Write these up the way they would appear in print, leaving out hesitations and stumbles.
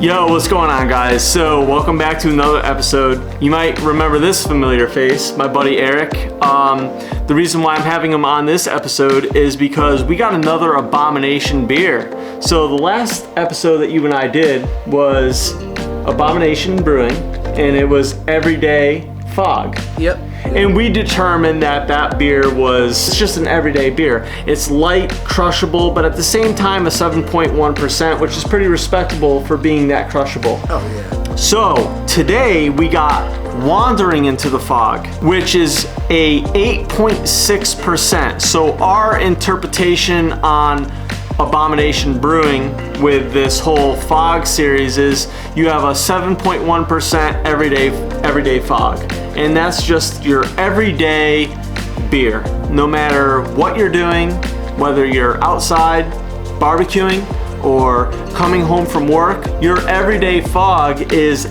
Yo, what's going on, guys? So, welcome back to another episode. You might remember this familiar face, my buddy Eric. The reason why I'm having him on this episode is because we got another Abomination beer. So, the last episode that you and I did was Abomination Brewing, and it was Everyday Fog. Yep. And we determined that that beer was just an everyday beer. It's light, crushable, but at the same time a 7.1%, which is pretty respectable for being that crushable. Oh yeah. So today we got Wandering into the Fog, which is a 8.6%. So our interpretation on Abomination Brewing with this whole fog series is you have a 7.1% everyday fog, and that's just your everyday beer. No matter what you're doing, whether you're outside barbecuing or coming home from work, your everyday fog is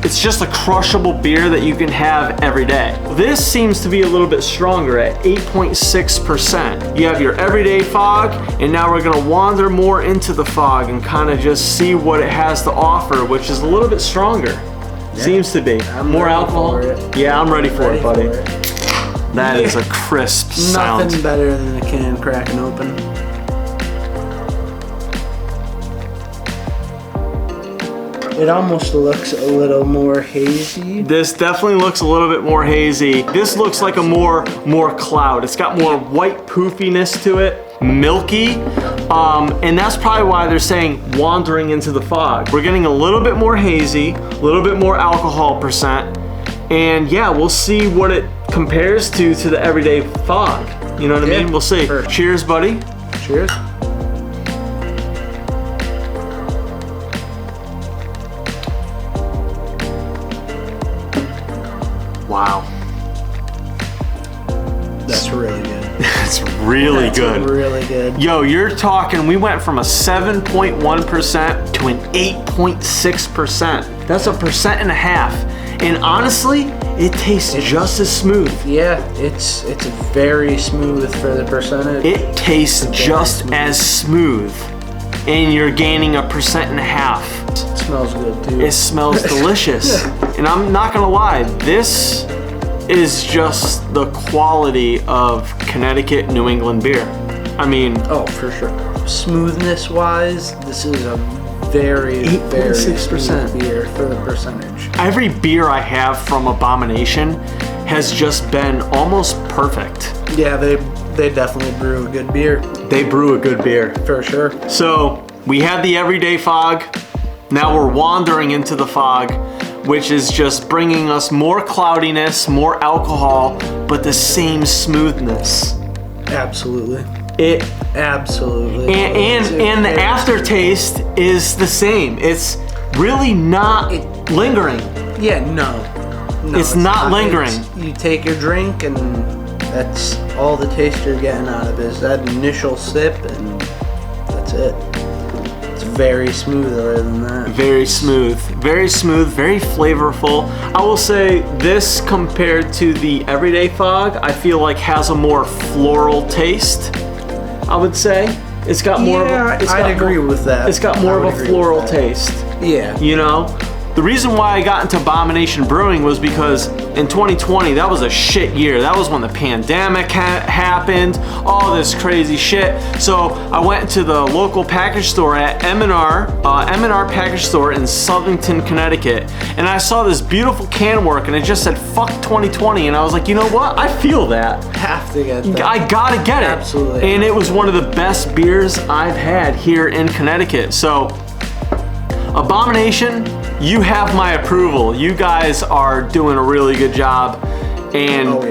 it's just a crushable beer that you can have every day. This seems to be a little bit stronger at 8.6%. You have your everyday fog, and now we're gonna wander more into the fog and kind of just see what it has to offer, which is a little bit stronger. Yeah. Seems to be. More alcohol. Yeah, I'm ready for it, buddy. That is a crisp sound. Nothing better than a can cracking open. It almost looks a little more hazy. This definitely looks a little bit more hazy. This looks like a more cloud. It's got more white poofiness to it, milky, and that's probably why they're saying wandering into the fog. We're getting a little bit more hazy, a little bit more alcohol percent, and yeah, we'll see what it compares to the everyday fog. You know what I mean? We'll see. Sure. Cheers, buddy. Cheers. Wow. That's really good. That's really good. Really good. Yo, you're talking, we went from a 7.1% to an 8.6%. That's a 1.5%. And honestly, it tastes just as smooth. Yeah, it's very smooth for the percentage. It tastes just as smooth. And you're gaining a 1.5%. It smells good too. It smells delicious. And I'm not gonna lie, this is just the quality of Connecticut New England beer. I mean, oh, for sure. Smoothness wise, this is a very 8.6% beer for the percentage. Every beer I have from Abomination has just been almost perfect. Yeah, they definitely brew a good beer. They brew a good beer. For sure. So we had the everyday fog. Now we're wandering into the fog, which is just bringing us more cloudiness, more alcohol, but the same smoothness. Absolutely. Absolutely. And the aftertaste is the same. It's really not lingering. Yeah, no, it's not lingering. You take your drink and that's all the taste you're getting out of it is that initial sip, and that's it. It's very smooth other than that. Very smooth, very flavorful. I will say this compared to the everyday fog, I feel like has a more floral taste, I would say. It's got more I'd agree with that. It's got more of a floral taste. Yeah. You know? The reason why I got into Abomination Brewing was because in 2020, that was a shit year. That was when the pandemic happened, all this crazy shit. So I went to the local package store at M&R package store in Southington, Connecticut, and I saw this beautiful can work, and it just said "fuck 2020," and I was like, you know what? I feel that. Have to get that. I gotta get it. Absolutely. And it was one of the best beers I've had here in Connecticut. So, Abomination, you have my approval. You guys are doing a really good job, and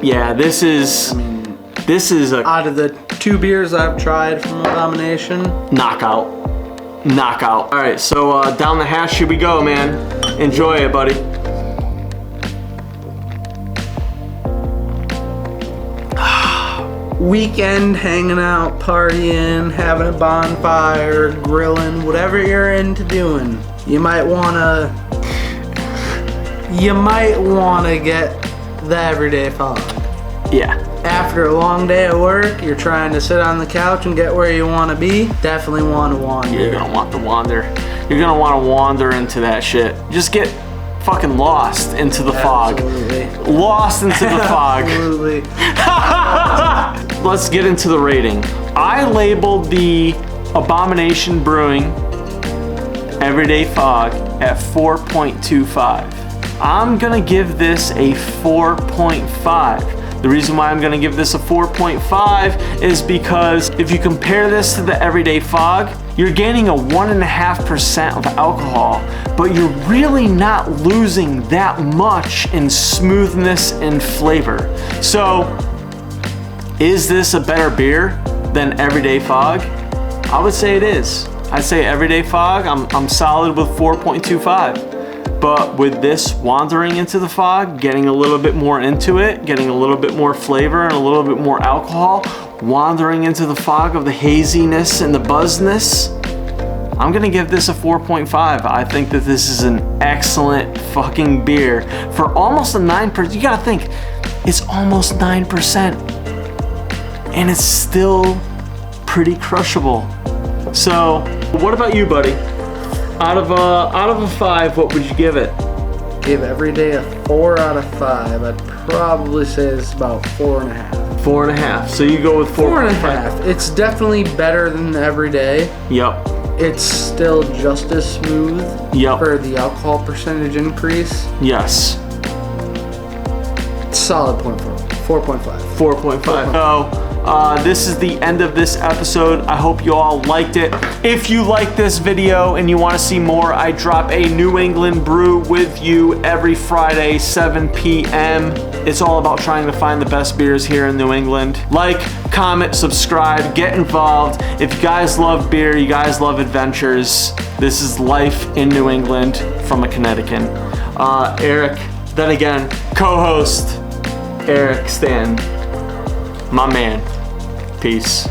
yeah, this is a out of the 2 beers I've tried from Abomination, knockout. All right, so down the hatch here we go, man. Enjoy it, buddy. Weekend hanging out, partying, having a bonfire, grilling, whatever you're into doing. You might wanna get the everyday fog. Yeah, after a long day at work, you're trying to sit on the couch and get where you want to be, definitely want to wander. You're gonna want to wander. You're gonna want to wander into that shit. Just get fucking lost into the fog. Lost into the fog. Absolutely. Let's get into the rating. I labeled the Abomination Brewing Everyday Fog at 4.25. I'm gonna give this a 4.5. The reason why I'm gonna give this a 4.5 is because if you compare this to the Everyday Fog, you're gaining a 1.5% of alcohol, but you're really not losing that much in smoothness and flavor. So, is this a better beer than Everyday Fog? I would say it is. I'd say Everyday Fog, I'm solid with 4.25. But with this wandering into the fog, getting a little bit more into it, getting a little bit more flavor and a little bit more alcohol, wandering into the fog of the haziness and the buzzness, I'm gonna give this a 4.5. I think that this is an excellent fucking beer for almost a 9%. You gotta think, it's almost 9%. And it's still pretty crushable. So, what about you, buddy? Out of a 5, what would you give it? Give Everyday a 4 out of 5. I'd probably say it's about 4.5. 4.5. So you go with 4.5. It's definitely better than the Everyday. Yep. It's still just as smooth. Yep. For the alcohol percentage increase. Yes. Solid 4.5. 4.5. So, this is the end of this episode. I hope you all liked it. If you like this video and you want to see more, I drop a New England brew with you every Friday, 7 p.m. It's all about trying to find the best beers here in New England. Like, comment, subscribe, get involved. If you guys love beer, you guys love adventures, this is life in New England from a Connecticut. Eric, then again, co-host Eric Stan, my man. Peace.